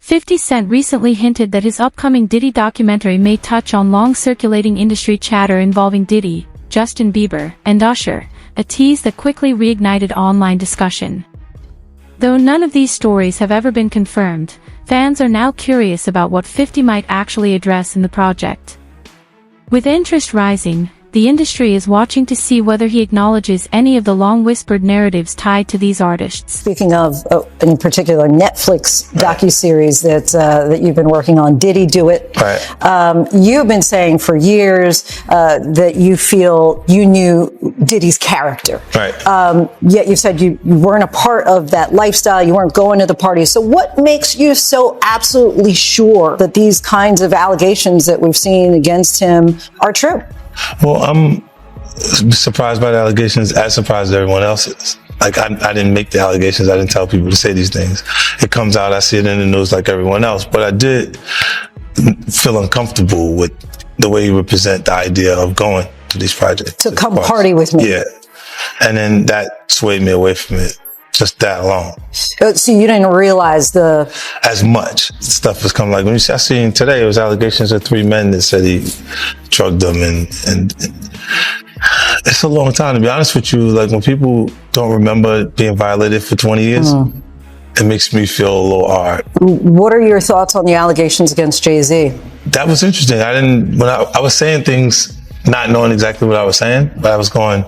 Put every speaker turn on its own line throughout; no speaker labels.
50 Cent recently hinted that his upcoming Diddy documentary may touch on long-circulating industry chatter involving Diddy, Justin Bieber, and Usher, a tease that quickly reignited online discussion. Though none of these stories have ever been confirmed, fans are now curious about what 50 might actually address in the project. With interest rising, the industry is watching to see whether he acknowledges any of the long-whispered narratives tied to these artists.
Speaking of, in particular, Netflix docuseries that you've been working on, Diddy Do It.
Right.
You've been saying for years that you feel you knew Diddy's character.
Right.
Yet you said you weren't a part of that lifestyle, you weren't going to the parties. So what makes you so absolutely sure that these kinds of allegations that we've seen against him are true?
Well, I'm surprised by the allegations, as surprised as everyone else is. Like, I didn't make the allegations. I didn't tell people to say these things. It comes out, I see it in the news like everyone else. But I did feel uncomfortable with the way he would present the idea of going to these projects.
To come party with me.
Yeah. And then that swayed me away from it. Just that alone.
So you didn't realize
as much stuff was coming. Like when I seen today, it was allegations of 3 men that said he drugged them, and it's a long time, to be honest with you. Like when people don't remember being violated for 20 years, it makes me feel a little hard.
What are your thoughts on the allegations against Jay-Z? That
was interesting. When I was saying things not knowing exactly what I was saying, but I was going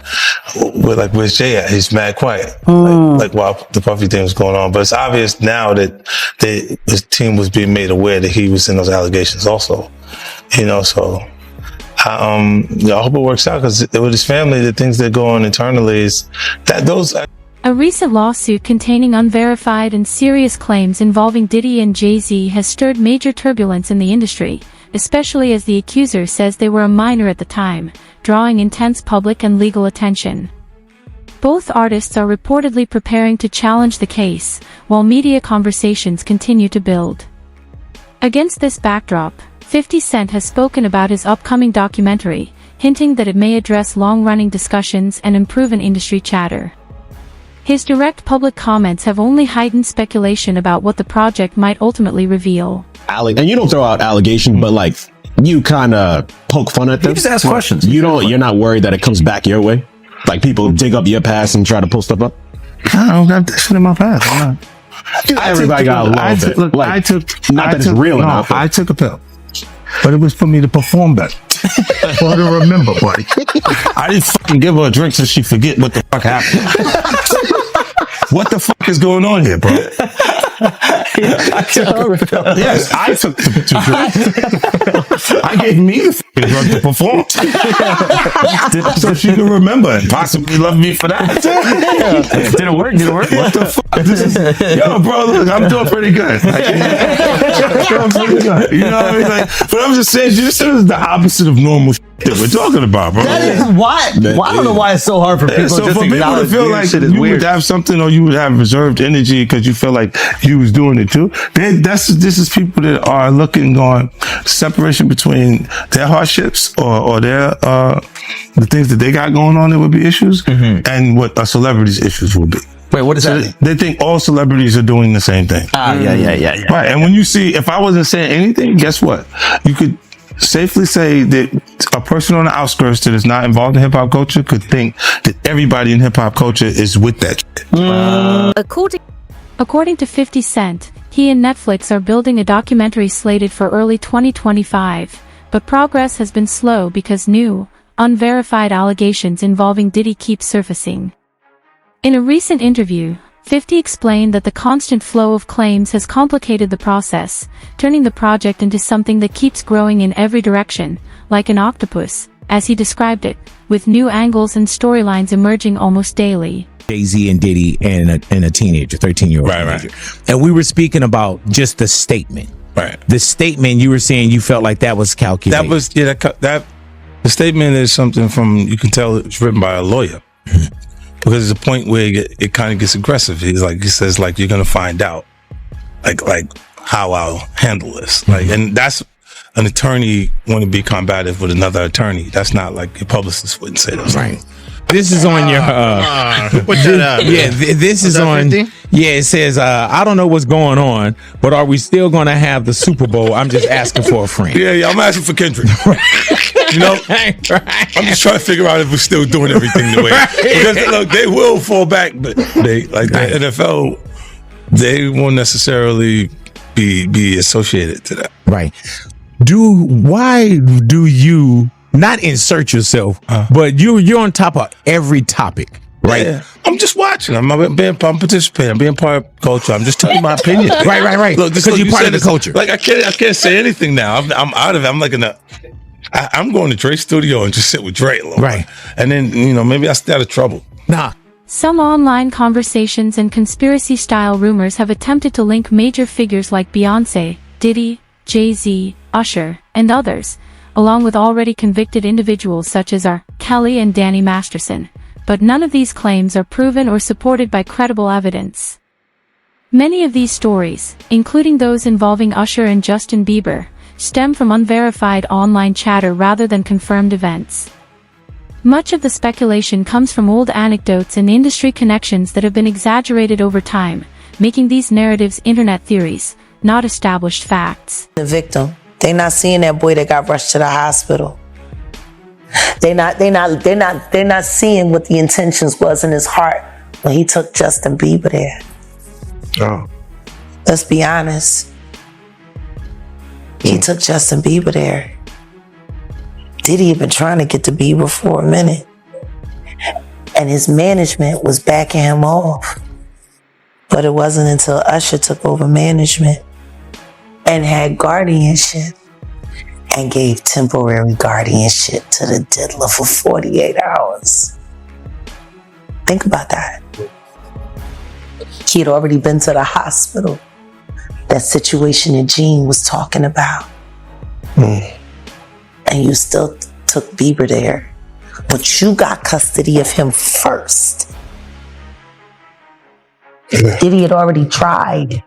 with like, where's Jay at? He's mad quiet. Like while the Puffy thing was going on. But it's obvious now that his team was being made aware that he was in those allegations also. You know, so I hope it works out, because with his family, the things that go on internally is that those.
A recent lawsuit containing unverified and serious claims involving Diddy and Jay-Z has stirred major turbulence in the industry, especially as the accuser says they were a minor at the time, drawing intense public and legal attention. Both artists are reportedly preparing to challenge the case, while media conversations continue to build. Against this backdrop, 50 Cent has spoken about his upcoming documentary, hinting that it may address long-running discussions and unproven industry chatter. His direct public comments have only heightened speculation about what the project might ultimately reveal.
And you don't throw out allegations, but like you kind of poke fun at them.
You just ask questions.
You're not worried that it comes back your way? Like people dig up your past and try to pull stuff up?
I don't got that shit in my past. I'm not.
Everybody got a little bit.
Look,
like,
I took a pill, but it was for me to perform better. For her to remember, buddy.
I didn't fucking give her a drink so she forget what the fuck happened. What the fuck is going on here, bro? Yes, I took the drink. I gave me the fucking drug to perform. So she can remember and possibly love me for that.
Did it work?
What the fuck? Yo, bro, look, I'm doing pretty good. You know what I mean? Like, but I'm just saying, this is the opposite of normal shit that we're talking about, bro.
That is why. I don't know why it's so hard for people
so
just
for
to
people to feel like you would have something, or you would have reserved energy because you feel like you was doing it too. This is people that are looking on separation between their hardships or their the things that they got going on that would be issues, and what a celebrity's issues would be.
Wait, what is that?
They think all celebrities are doing the same thing.
Yeah.
Right, and when you see, if I wasn't saying anything, guess what? You could safely say that a person on the outskirts that is not involved in hip-hop culture could think that everybody in hip-hop culture is with that shit.
According to 50 Cent, he and Netflix are building a documentary slated for early 2025, but progress has been slow because new, unverified allegations involving Diddy keep surfacing. In a recent interview, 50 explained that the constant flow of claims has complicated the process, turning the project into something that keeps growing in every direction, like an octopus, as he described it, with new angles and storylines emerging almost daily.
Jay-Z and Diddy and a teenager, 13-year-old teenager.
Right.
And we were speaking about just the statement.
Right.
The statement, you were saying you felt like that was calculated.
That was, the statement is something you can tell it's written by a lawyer. Because there's a point where it kind of gets aggressive. He says, like, you're going to find out, like how I'll handle this. Like, and that's an attorney want to be combative with another attorney. That's not like your publicist wouldn't say those things.
This is on your.
Put that out.
Yeah, this is on.
50?
Yeah, it says, I don't know what's going on, but are we still going to have the Super Bowl? I'm just asking for a friend.
Yeah, I'm asking for Kendrick. You know, I'm just trying to figure out if we're still doing everything the way. Because look, they will fall back, but they like the NFL, they won't necessarily be associated to that.
Right. Why do you not insert yourself, but you're on top of every topic, right?
Yeah. I'm just watching. I'm participating. I'm being part of culture. I'm just telling you my opinion.
Right.
Look,
because you're part of the culture.
Like I can't say anything now. I'm out of it. I'm like I'm going to Dre's studio and just sit with Dre a little.
Right.
And then, maybe I stay out of trouble.
Nah.
Some online conversations and conspiracy-style rumors have attempted to link major figures like Beyonce, Diddy, Jay-Z, Usher, and others, along with already convicted individuals such as R. Kelly and Danny Masterson. But none of these claims are proven or supported by credible evidence. Many of these stories, including those involving Usher and Justin Bieber, stem from unverified online chatter rather than confirmed events. Much of the speculation comes from old anecdotes and industry connections that have been exaggerated over time, making these narratives internet theories, not established facts.
The victim, they not seeing that boy that got rushed to the hospital. They're not seeing what the intentions was in his heart when he took Justin Bieber there.
Oh.
Let's be honest. He took Justin Bieber there. Diddy had been trying to get to Bieber for a minute. And his management was backing him off. But it wasn't until Usher took over management and had guardianship and gave temporary guardianship to the diddler for 48 hours. Think about that. He had already been to the hospital. That situation that Gene was talking about. And you still took Bieber there. But you got custody of him first. Diddy had already tried.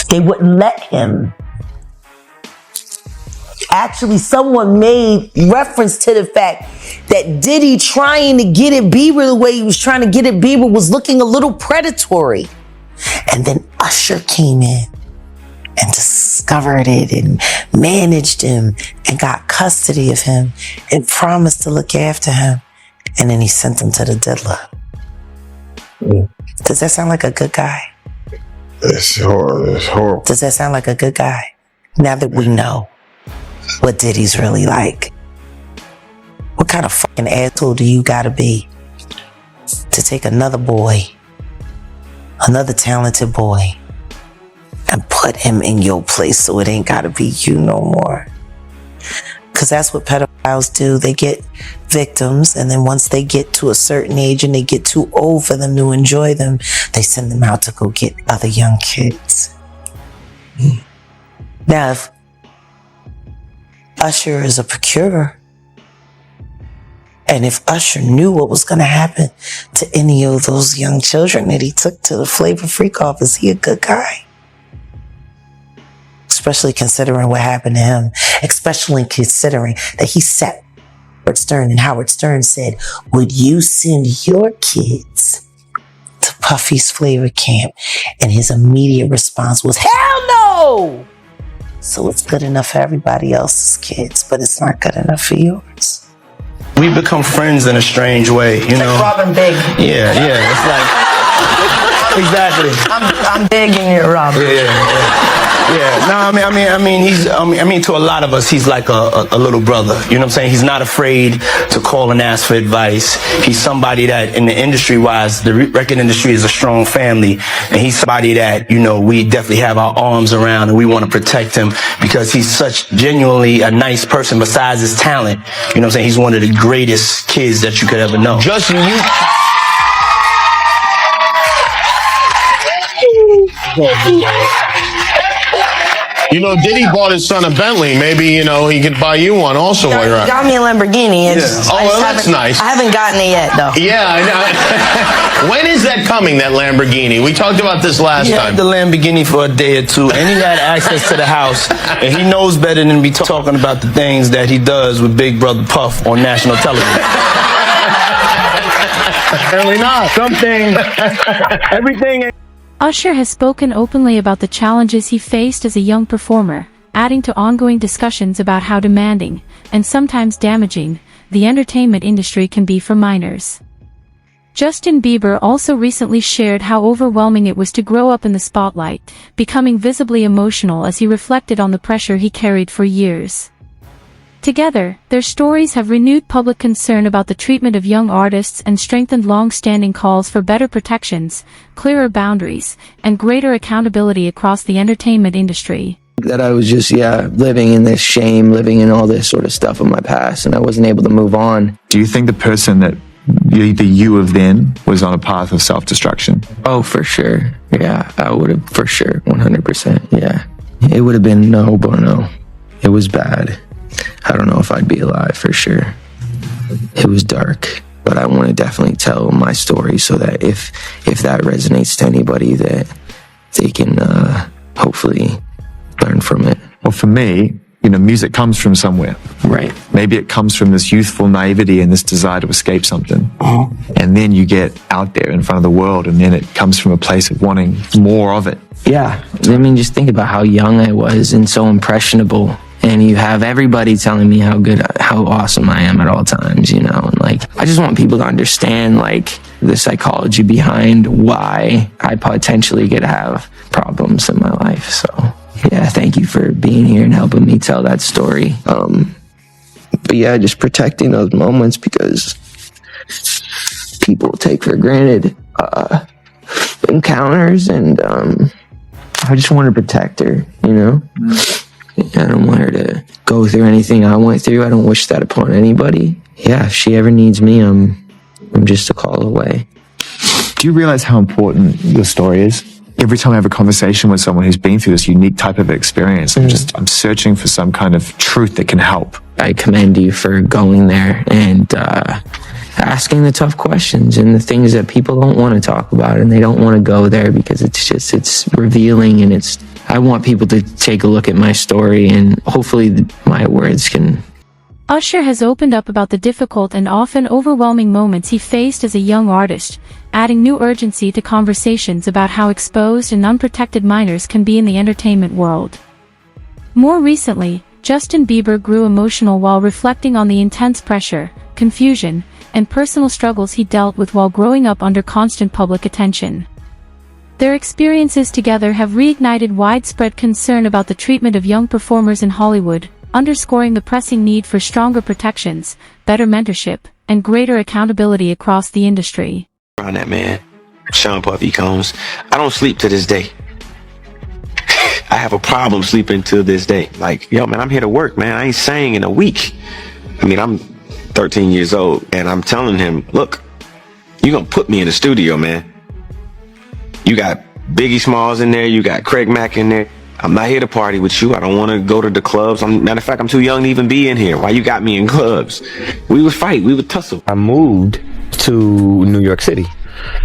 They wouldn't let him. Actually, someone made reference to the fact that Diddy trying to get at Bieber the way he was trying to get at Bieber was looking a little predatory. And then Usher came in and discovered it and managed him and got custody of him and promised to look after him. And then he sent him to the diddler. Does that sound like a good guy?
It's horrible.
Does that sound like a good guy? Now that we know what Diddy's really like, what kind of fucking asshole do you gotta be to take another boy, another talented boy, and put him in your place so it ain't gotta be you no more? Because that's what pedophiles do. They get victims, and then once they get to a certain age and they get too old for them to enjoy them, they send them out to go get other young kids. Now, if Usher is a procurer, and if Usher knew what was going to happen to any of those young children that he took to the Flavor Freak off, is he a good guy? Especially considering what happened to him, especially considering that he sat Howard Stern, and Howard Stern said, would you send your kids to Puffy's Flavor Camp? And his immediate response was, hell no! So it's good enough for everybody else's kids, but it's not good enough for yours.
We become friends in a strange way, you know.
Like Robin Big.
Yeah, it's like exactly.
I'm begging you, Robin.
Yeah. No, I mean, to a lot of us, he's like a little brother. You know what I'm saying? He's not afraid to call and ask for advice. He's somebody that, in the industry-wise, the record industry is a strong family, and he's somebody that, you know, we definitely have our arms around, and we want to protect him because he's such genuinely a nice person. Besides his talent, you know what I'm saying? He's one of the greatest kids that you could ever know.
Justin, you. You know, Diddy bought his son a Bentley. Maybe, you know, he could buy you one also while you're out.
Got me a Lamborghini.
Yeah. Oh, well, that's nice.
I haven't gotten it yet, though.
Yeah, I know. When is that coming, that Lamborghini? We talked about this last
He
time.
had the Lamborghini for a day or two, and he had access to the house, and he knows better than be talking about the things that he does with Big Brother Puff on national television.
Apparently not.
Something, everything.
Usher has spoken openly about the challenges he faced as a young performer, adding to ongoing discussions about how demanding, and sometimes damaging, the entertainment industry can be for minors. Justin Bieber also recently shared how overwhelming it was to grow up in the spotlight, becoming visibly emotional as he reflected on the pressure he carried for years. Together, their stories have renewed public concern about the treatment of young artists and strengthened long-standing calls for better protections, clearer boundaries, and greater accountability across the entertainment industry.
That I was just, living in this shame, living in all this sort of stuff of my past, and I wasn't able to move on.
Do you think the person that the you of then was on a path of self-destruction?
Oh, for sure. Yeah, I would have, for sure, 100%. Yeah. It would have been no bueno. It was bad. I don't know if I'd be alive for sure. It was dark, but I want to definitely tell my story so that if that resonates to anybody, that they can hopefully learn from it.
Well, for me, you know, music comes from somewhere.
Right.
Maybe it comes from this youthful naivety and this desire to escape something. And then you get out there in front of the world, and then it comes from a place of wanting more of it.
Yeah. I mean, just think about how young I was and so impressionable. And you have everybody telling me how awesome I am at all times, you know, and like, I just want people to understand like the psychology behind why I potentially could have problems in my life. So yeah, thank you for being here and helping me tell that story. But yeah, just protecting those moments because people take for granted, encounters, and, I just want to protect her, you know? I don't want her to go through anything I went through. I don't wish that upon anybody. Yeah, if she ever needs me, I'm just a call away.
Do you realize how important your story is? Every time I have a conversation with someone who's been through this unique type of experience, I'm searching for some kind of truth that can help.
I commend you for going there and asking the tough questions and the things that people don't want to talk about, and they don't want to go there because it's revealing, and I want people to take a look at my story, and hopefully my words can.
Usher has opened up about the difficult and often overwhelming moments he faced as a young artist, adding new urgency to conversations about how exposed and unprotected minors can be in the entertainment world. More recently, Justin Bieber grew emotional while reflecting on the intense pressure, confusion, and personal struggles he dealt with while growing up under constant public attention. Their experiences together have reignited widespread concern about the treatment of young performers in Hollywood, underscoring the pressing need for stronger protections, better mentorship, and greater accountability across the industry.
Around that man, Sean Puffy Combs, I don't sleep to this day. I have a problem sleeping to this day. Like, yo, man, I'm here to work, man. I ain't sang in a week. I mean, I'm 13 years old, and I'm telling him, look, you're gonna put me in the studio, man. You got Biggie Smalls in there, you got Craig Mack in there. I'm not here to party with you. I don't want to go to the clubs. Matter of fact, I'm too young to even be in here. Why you got me in clubs? We would fight, we would tussle.
I moved to New York City,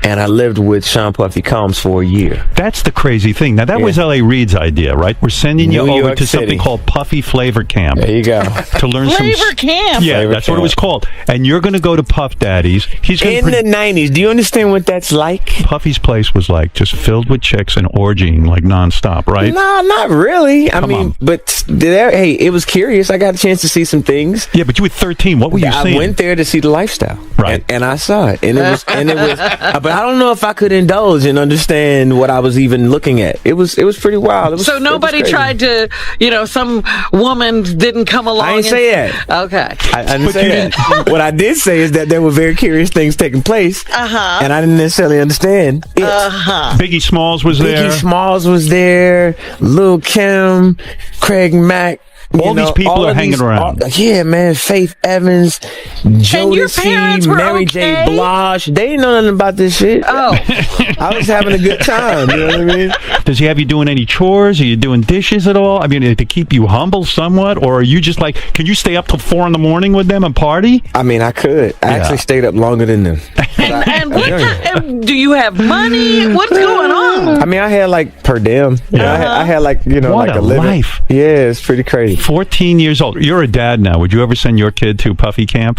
and I lived with Sean Puffy Combs for a year.
That's the crazy thing. Now, that was L.A. Reid's idea, right? We're sending you over to something called Puffy Flavor Camp.
There you go.
To learn
Flavor Camp?
Yeah,
Flavor
that's
Camp.
what it was called. And you're going to go to Puff Daddy's. He's
In the 90s. Do you understand what that's like?
Puffy's place was like just filled with chicks and orgying like nonstop, right?
No, not really. I
Come
mean,
on.
but hey, it was curious. I got a chance to see some things.
Yeah, but you were 13. What were you
I
seeing?
went there to see the lifestyle,
right?
And I saw it, and it was. But I don't know if I could indulge and understand what I was even looking at. It was pretty wild. It was,
So nobody tried to, some woman didn't come along.
I didn't say that.
Okay.
I didn't say that. What I did say is that there were very curious things taking place, and I didn't necessarily understand it.
Biggie Smalls was there.
Biggie Smalls was there. Lil' Kim, Craig Mack.
All these people are hanging around.
Yeah, man. Faith Evans, Jodeci, Mary J. Blige. They ain't know nothing about this shit.
Oh.
I was having a good time. You know what I mean?
Does he have you doing any chores? Are you doing dishes at all? I mean, to keep you humble somewhat? Or are you just like, can you stay up till 4 a.m. with them and party?
I mean, I could. I actually stayed up longer than them.
And do you have money? What's going on?
I mean, I had like per diem. I had like,
what
like
a
living.
life.
Yeah, it's pretty crazy.
14 years old. You're a dad now. Would you ever send your kid to Puffy camp?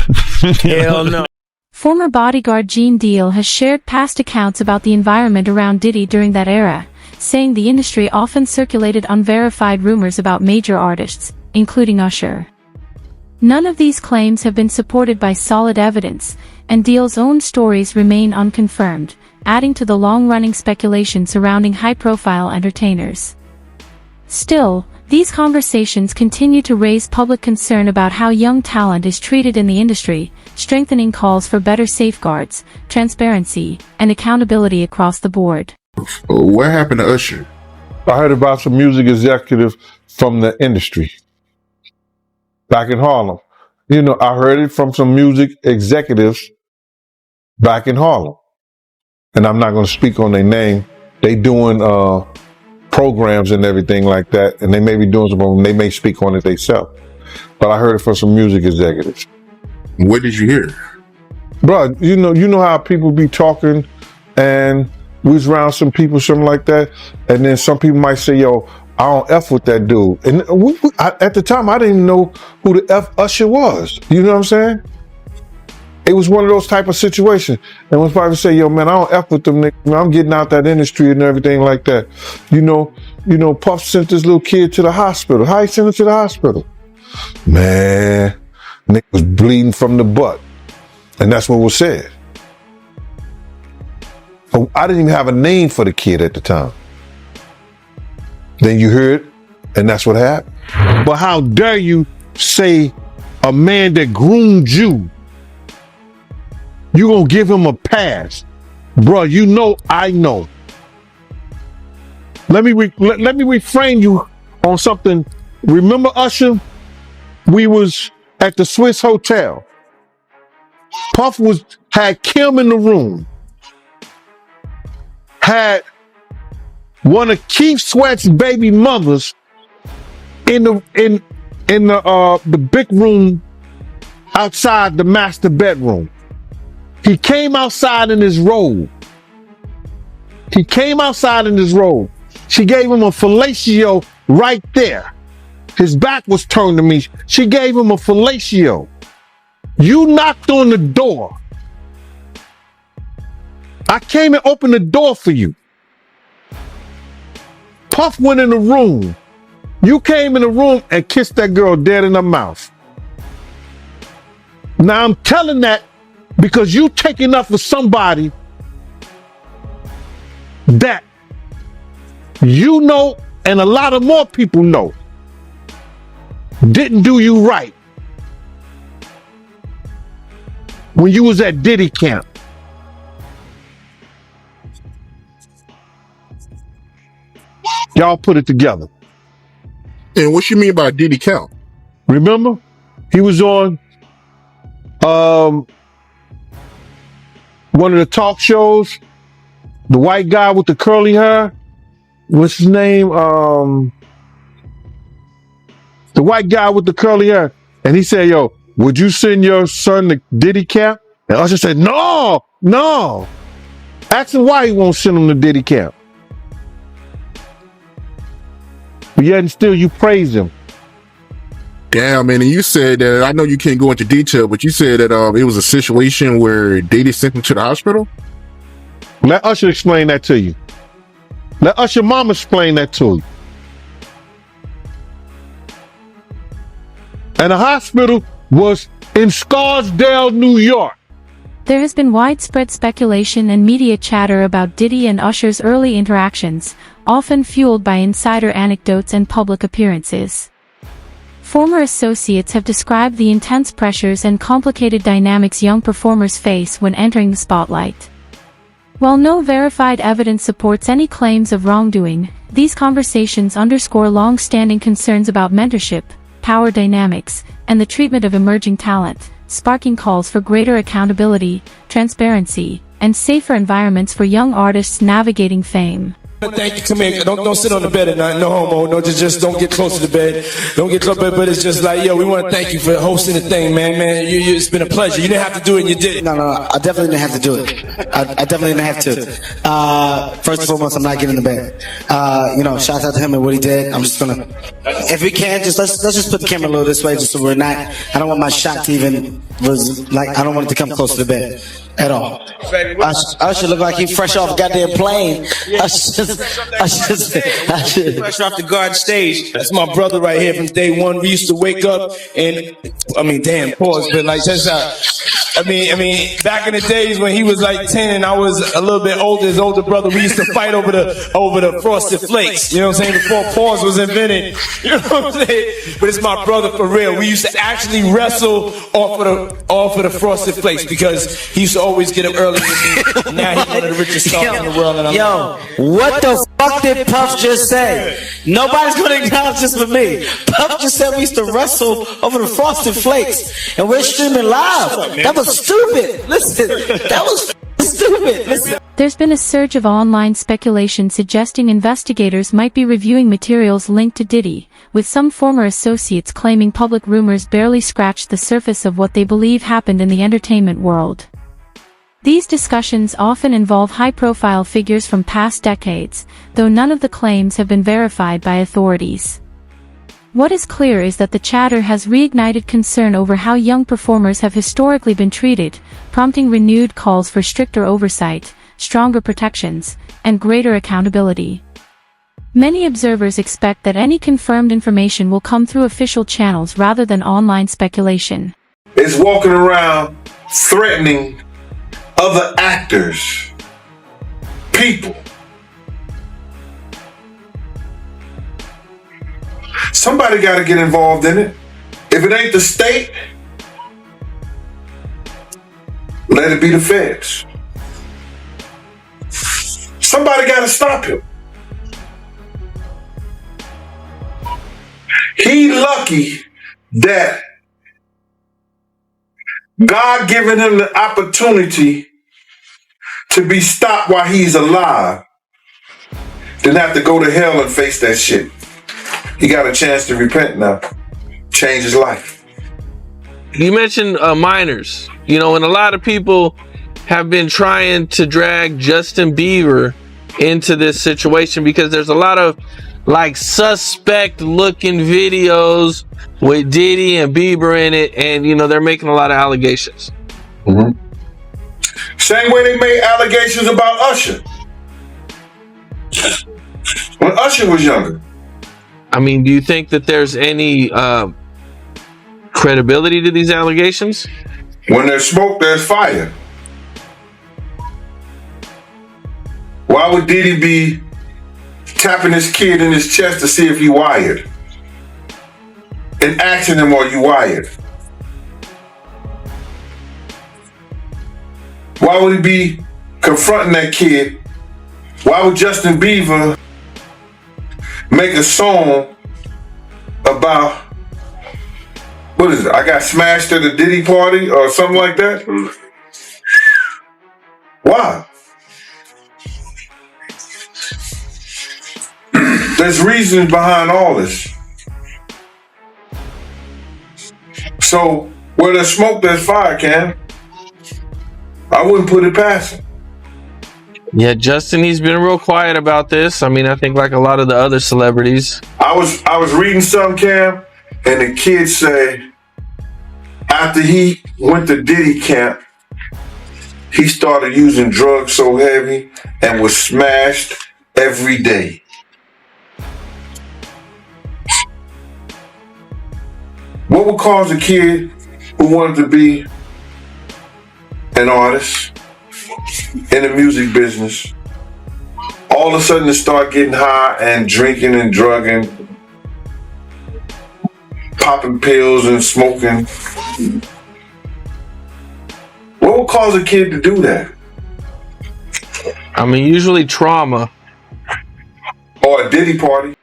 Hell no.
Former bodyguard Gene Deal has shared past accounts about the environment around Diddy during that era, saying the industry often circulated unverified rumors about major artists, including Usher. None of these claims have been supported by solid evidence, and Deal's own stories remain unconfirmed, adding to the long-running speculation surrounding high-profile entertainers. Still, these conversations continue to raise public concern about how young talent is treated in the industry, strengthening calls for better safeguards, transparency, and accountability across the board.
What happened to Usher? I heard about some music executive from the industry back in Harlem. I heard it from some music executives back in Harlem. And I'm not going to speak on their name. They doing programs and everything like that, and they may be doing something. They may speak on it themselves. But I heard it from some music executives. What did you hear? Bro, you know how people be talking, and we was around some people, something like that, and then some people might say, yo, I don't F with that dude. And at the time, I didn't even know who the F Usher was. You know what I'm saying? It was one of those type of situations. And when people say, yo, man, I don't F with them niggas. I'm getting out that industry and everything like that. Puff sent this little kid to the hospital. How he sent him to the hospital? Man, nigga was bleeding from the butt. And that's what was said. But I didn't even have a name for the kid at the time. Then you heard, and that's what happened. But how dare you say a man that groomed you, you gonna give him a pass? Bro, I know. Let me reframe you on something. Remember Usher? We was at the Swiss Hotel. Puff had Kim in the room. Had one of Keith Sweat's baby mothers in the big room outside the master bedroom. He came outside in his robe. She gave him a fellatio right there. His back was turned to me. She gave him a fellatio. You knocked on the door. I came and opened the door for you. Puff went in the room. You came in the room and kissed that girl dead in her mouth. Now I'm telling that because you taking up for somebody that you know and a lot of more people know didn't do you right when you was at Diddy camp. Y'all put it together.
And what you mean by Diddy camp?
Remember? He was on one of the talk shows. The white guy with the curly hair. What's his name? The white guy with the curly hair. And he said, yo, would you send your son to Diddy camp? And Usher said, no. Ask him why he won't send him to Diddy camp. But yet and still you praise him.
Damn, man, and you said that, I know you can't go into detail, but you said that it was a situation where Diddy sent him to the hospital?
Let Usher explain that to you. Let Usher mama explain that to you. And the hospital was in Scarsdale, New York.
There has been widespread speculation and media chatter about Diddy and Usher's early interactions, often fueled by insider anecdotes and public appearances. Former associates have described the intense pressures and complicated dynamics young performers face when entering the spotlight. While no verified evidence supports any claims of wrongdoing, these conversations underscore long-standing concerns about mentorship, power dynamics, and the treatment of emerging talent, sparking calls for greater accountability, transparency, and safer environments for young artists navigating fame.
Thank you. Come here. Don't sit on the bed at night. No homo. No, just don't get close to the bed. Don't get close. But it's just like, yo, we want to thank you for hosting the thing, man. It's been a pleasure. You didn't have to do it, and you did it.
No, I definitely didn't have to do it. I definitely didn't have to. First and foremost, I'm not getting in the bed. Shout out to him and what he did. I'm just gonna, if we can, let's just put the camera a little this way, just so we're not. I don't want my shot to even I don't want it to come close to the bed at all. I should look like he fresh off a goddamn plane. I should
Fresh off the guard stage. That's my brother right here from day one. We used to wake up and, pause, but like that's back in the days when he was like 10 and I was a little bit older, his older brother, we used to fight over the Frosted Flakes. You know what I'm saying? Before pause was invented. You know what I'm saying? But it's my brother for real. We used to actually wrestle off of the Frosted Flakes because he used to always get up early with me. Now he's one of the richest stars in the world. And
what the fuck did Puff just say? Nobody's gonna acknowledge this but me. Puff just said we used to wrestle over the Frosted Flakes, and we're streaming live. That was stupid. Listen, that was stupid. Listen.
There's been a surge of online speculation suggesting investigators might be reviewing materials linked to Diddy, with some former associates claiming public rumors barely scratched the surface of what they believe happened in the entertainment world. These discussions often involve high-profile figures from past decades, though none of the claims have been verified by authorities. What is clear is that the chatter has reignited concern over how young performers have historically been treated, prompting renewed calls for stricter oversight, stronger protections, and greater accountability. Many observers expect that any confirmed information will come through official channels rather than online speculation.
Is walking around threatening other actors, people. Somebody got to get involved in it. If it ain't the state, let it be the feds. Somebody got to stop him. He lucky that God given him the opportunity to be stopped while he's alive, then have to go to hell and face that shit. He got a chance to repent now, change his life.
You mentioned minors, and a lot of people have been trying to drag Justin Bieber into this situation because there's a lot of suspect looking videos with Diddy and Bieber in it, and they're making a lot of allegations.
Mm-hmm. Same way they made allegations about Usher when Usher was younger.
Do you think that there's any credibility to these allegations?
When there's smoke, there's fire. Why would Diddy be tapping his kid in his chest to see if he wired? And asking him, are you wired? Why would he be confronting that kid? Why would Justin Bieber make a song about, what is it? I got smashed at a Diddy party or something like that? Why? There's reasons behind all this. So where there's smoke, there's fire, Cam. I wouldn't put it past him.
Yeah, Justin, he's been real quiet about this. I think like a lot of the other celebrities.
I was reading some, Cam, and the kids say after he went to Diddy camp, he started using drugs so heavy and was smashed every day. What would cause a kid who wanted to be an artist in the music business all of a sudden to start getting high and drinking and drugging, popping pills and smoking? What would cause a kid to do that?
Usually trauma.
Or a Diddy party.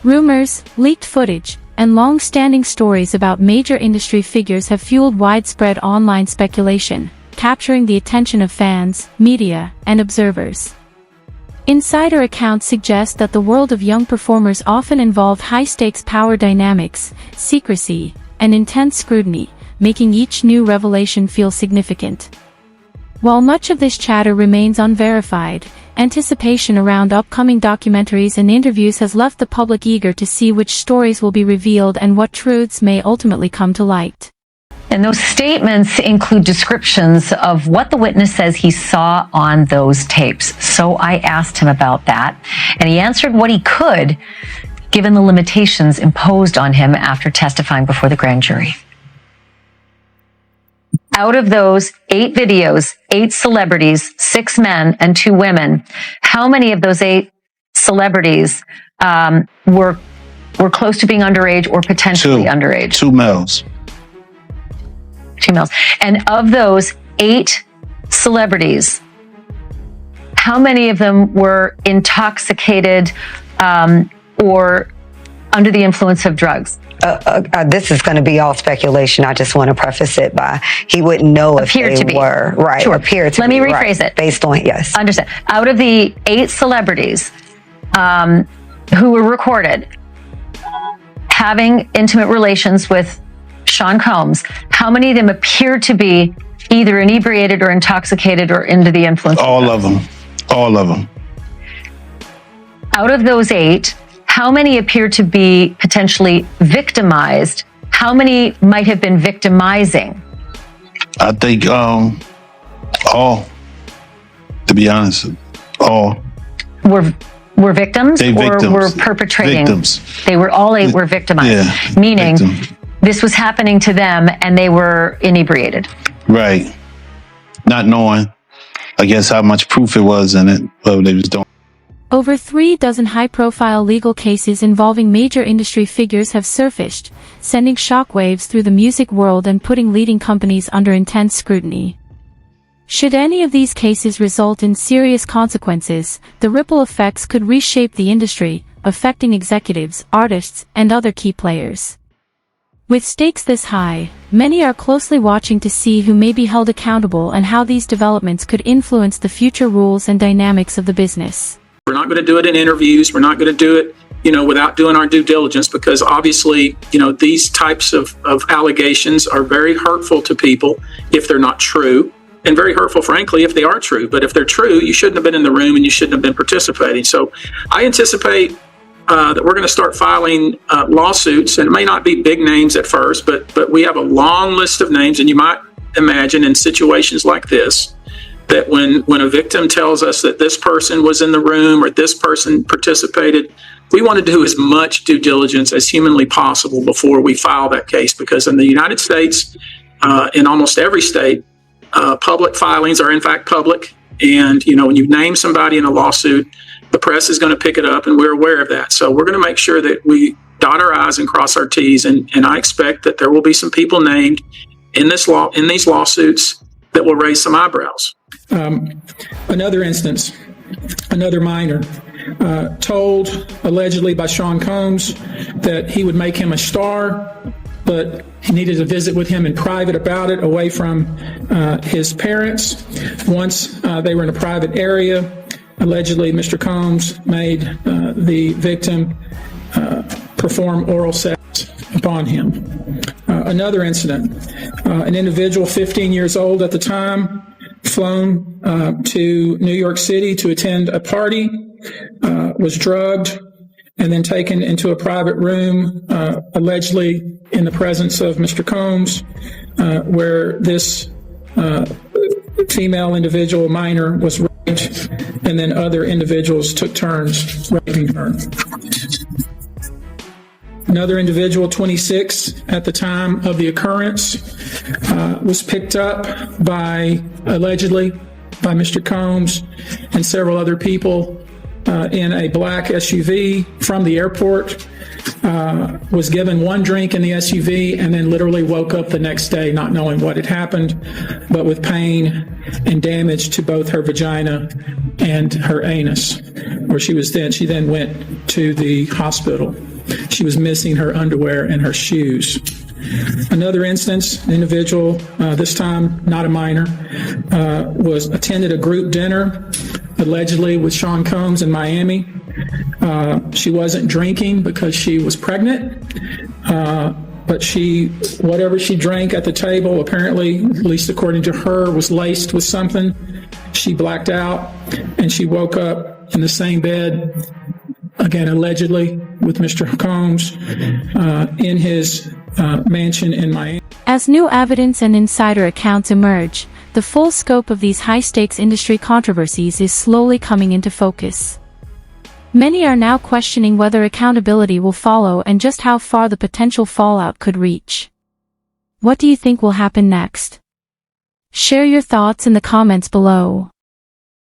Rumors, leaked footage, and long-standing stories about major industry figures have fueled widespread online speculation, capturing the attention of fans, media, and observers. Insider accounts suggest that the world of young performers often involve high-stakes power dynamics, secrecy, and intense scrutiny, making each new revelation feel significant. While much of this chatter remains unverified, anticipation around upcoming documentaries and interviews has left the public eager to see which stories will be revealed and what truths may ultimately come to light.
And those statements include descriptions of what the witness says he saw on those tapes. So I asked him about that, and he answered what he could, given the limitations imposed on him after testifying before the grand jury. Out of those 8 videos, 8 celebrities, 6 men and 2 women, how many of those 8 celebrities were close to being underage or potentially underage?
2 males.
2 males. And of those 8 celebrities, how many of them were intoxicated or under the influence of drugs?
This is going to be all speculation. I just want to preface it by he wouldn't know if they were right.
Sure.
Appear to
Let me rephrase it.
Based on yes.
Understand. Out of the 8 celebrities who were recorded having intimate relations with Sean Combs, how many of them appeared to be either inebriated or intoxicated or under the influence?
All of them. All of them.
Out of those 8, how many appear to be potentially victimized? How many might have been victimizing?
I think all. To be honest, all.
Were victims
They victims.
or were perpetrating?
Victims.
They were all 8 were victimized.
Yeah,
meaning
victim.
This was happening to them and they were inebriated.
Right. Not knowing, I guess, how much proof it was in it, but they was doing.
Over 3 dozen high-profile legal cases involving major industry figures have surfaced, sending shockwaves through the music world and putting leading companies under intense scrutiny. Should any of these cases result in serious consequences, the ripple effects could reshape the industry, affecting executives, artists, and other key players. With stakes this high, many are closely watching to see who may be held accountable and how these developments could influence the future rules and dynamics of the business.
We're not going to do it in interviews. We're not going to do it, without doing our due diligence, because obviously, these types of allegations are very hurtful to people if they're not true, and very hurtful, frankly, if they are true. But if they're true, you shouldn't have been in the room and you shouldn't have been participating. So I anticipate that we're going to start filing lawsuits, and it may not be big names at first, but we have a long list of names, and you might imagine in situations like this, that when a victim tells us that this person was in the room or this person participated, we want to do as much due diligence as humanly possible before we file that case. Because in the United States, in almost every state, public filings are in fact public. And, when you name somebody in a lawsuit, the press is going to pick it up, and we're aware of that. So we're going to make sure that we dot our I's and cross our T's. And I expect that there will be some people named in these lawsuits that will raise some eyebrows.
Another instance, another minor, told allegedly by Sean Combs that he would make him a star, but he needed to visit with him in private about it, away from his parents. Once they were in a private area, allegedly Mr. Combs made the victim perform oral sex upon him. Another incident, an individual 15 years old at the time, flown to New York City to attend a party, was drugged, and then taken into a private room, allegedly in the presence of Mr. Combs, where this female individual, minor, was raped, and then other individuals took turns raping her. Another individual, 26 at the time of the occurrence, was picked up allegedly by Mr. Combs and several other people in a black SUV from the airport, was given 1 drink in the SUV, and then literally woke up the next day not knowing what had happened, but with pain and damage to both her vagina and her anus, where she then went to the hospital. she was missing her underwear and her shoes. Another instance, an individual, this time not a minor, was attended a group dinner, allegedly with Sean Combs in Miami. She wasn't drinking because she was pregnant, but whatever she drank at the table, apparently, at least according to her, was laced with something. She blacked out, and she woke up in the same bed, again, allegedly, with Mr. Combs in his mansion in Miami.
As new evidence and insider accounts emerge, the full scope of these high-stakes industry controversies is slowly coming into focus. Many are now questioning whether accountability will follow and just how far the potential fallout could reach. What do you think will happen next? Share your thoughts in the comments below.